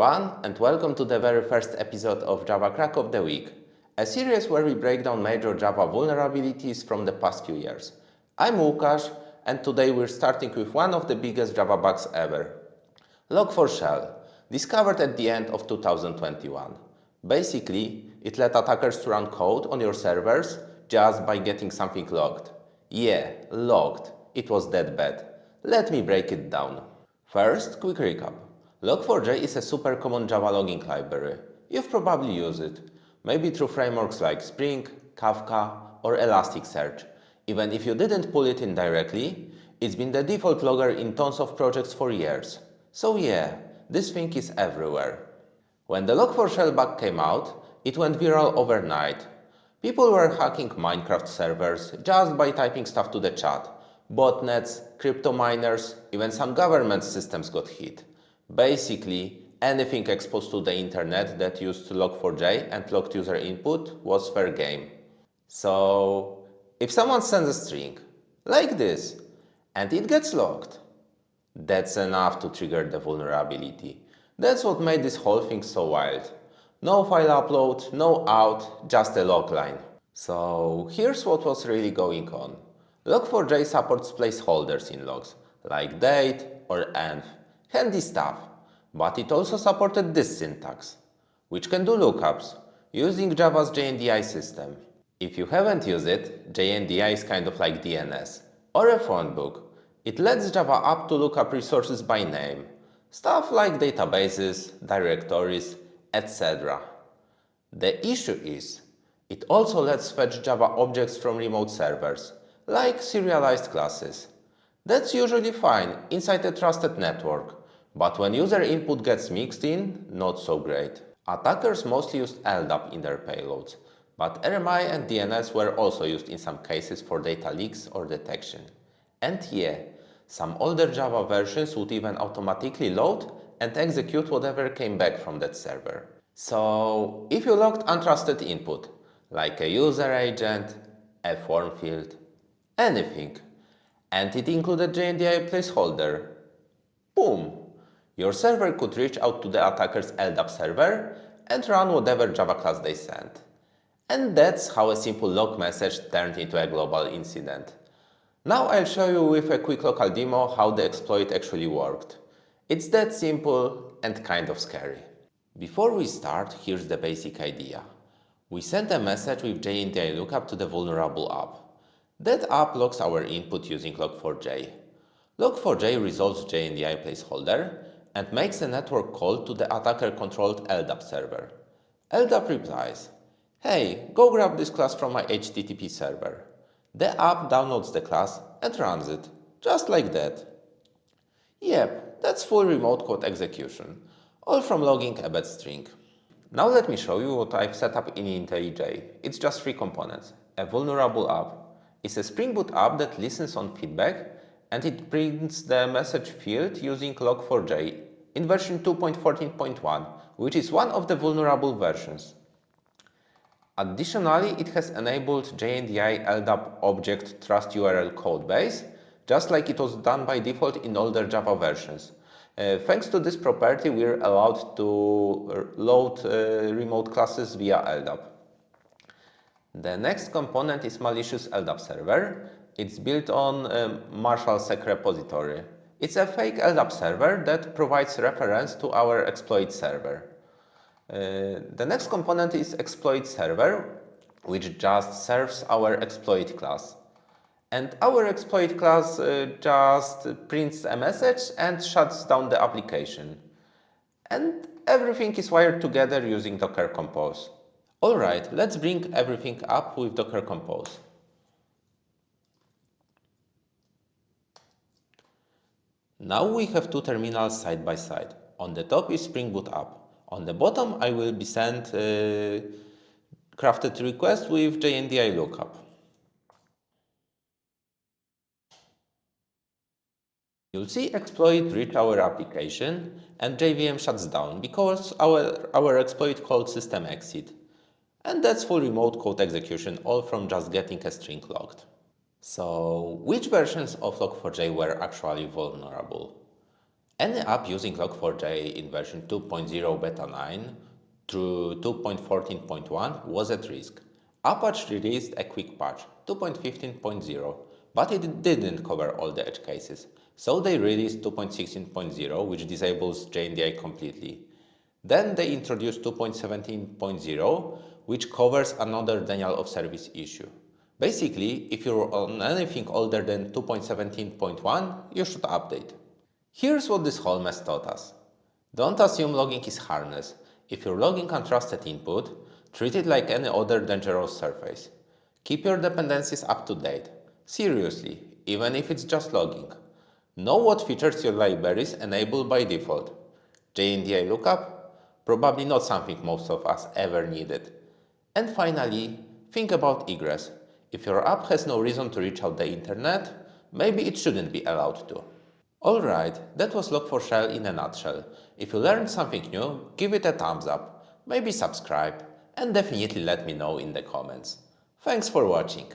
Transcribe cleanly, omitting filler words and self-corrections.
everyone, and welcome to the very first episode of Java Crack of the Week, a series where we break down major Java vulnerabilities from the past few years. I'm Łukasz, and today we're starting with one of the biggest Java bugs ever. Log4Shell, discovered at the end of 2021. Basically, it let attackers to run code on your servers just by getting something logged. Yeah, logged. It was that bad. Let me break it down. First, quick recap. Log4j is a super common Java logging library. You've probably used it, maybe through frameworks like Spring, Kafka, or Elasticsearch. Even if you didn't pull it in directly, it's been the default logger in tons of projects for years. So yeah, this thing is everywhere. When the Log4Shell bug came out, it went viral overnight. People were hacking Minecraft servers just by typing stuff to the chat. Botnets, crypto miners, even some government systems got hit. Basically, anything exposed to the internet that used Log4j and logged user input was fair game. So, if someone sends a string, like this, and it gets logged, that's enough to trigger the vulnerability. That's what made this whole thing so wild. No file upload, no out, just a log line. So, here's what was really going on. Log4j supports placeholders in logs, like date or env. Handy stuff. But it also supported this syntax, which can do lookups, using Java's JNDI system. If you haven't used it, JNDI is kind of like DNS, or a phone book. It lets Java app to look up resources by name. Stuff like databases, directories, etc. The issue is, it also lets fetch Java objects from remote servers, like serialized classes. That's usually fine inside a trusted network, but when user input gets mixed in, not so great. Attackers mostly used LDAP in their payloads, but RMI and DNS were also used in some cases for data leaks or detection. And yeah, some older Java versions would even automatically load and execute whatever came back from that server. So, if you logged untrusted input, like a user agent, a form field, anything, and it included JNDI placeholder, boom! Your server could reach out to the attacker's LDAP server and run whatever Java class they sent. And that's how a simple log message turned into a global incident. Now I'll show you with a quick local demo how the exploit actually worked. It's that simple and kind of scary. Before we start, here's the basic idea. We send a message with JNDI lookup to the vulnerable app. That app logs our input using Log4j. Log4j resolves JNDI placeholder and makes a network call to the attacker-controlled LDAP server. LDAP replies, "Hey, go grab this class from my HTTP server." The app downloads the class and runs it, just like that. Yep, that's full remote code execution, all from logging a bad string. Now let me show you what I've set up in IntelliJ. It's just three components. A vulnerable app. It's a Spring Boot app that listens on feedback and it prints the message field using Log4j in version 2.14.1, which is one of the vulnerable versions. Additionally, it has enabled JNDI LDAP object trust URL codebase, just like it was done by default in older Java versions. Thanks to this property, we're allowed to load remote classes via LDAP. The next component is malicious LDAP server. It's built on Marshall-sec repository. It's a fake LDAP server that provides reference to our exploit server. The next component is exploit server, which just serves our exploit class. And our exploit class just prints a message and shuts down the application. And everything is wired together using Docker Compose. Alright, let's bring everything up with Docker Compose. Now we have two terminals side by side. On the top is Spring Boot app. On the bottom I will be sent crafted request with JNDI lookup. You'll see exploit reach our application and JVM shuts down because our exploit called system exit. And that's full remote code execution, all from just getting a string logged. So, which versions of Log4j were actually vulnerable? Any app using Log4J in version 2.0 beta 9 through 2.14.1 was at risk. Apache released a quick patch, 2.15.0, but it didn't cover all the edge cases. So they released 2.16.0, which disables JNDI completely. Then they introduced 2.17.0, which covers another denial of service issue. Basically, if you're on anything older than 2.17.1, you should update. Here's what this whole mess taught us. Don't assume logging is harmless. If you're logging untrusted input, treat it like any other dangerous surface. Keep your dependencies up to date. Seriously, even if it's just logging. Know what features your libraries enable by default. JNDI lookup? Probably not something most of us ever needed. And finally, think about egress. If your app has no reason to reach out the internet, maybe it shouldn't be allowed to. Alright, that was Log4Shell in a nutshell. If you learned something new, give it a thumbs up, maybe subscribe, and definitely let me know in the comments. Thanks for watching.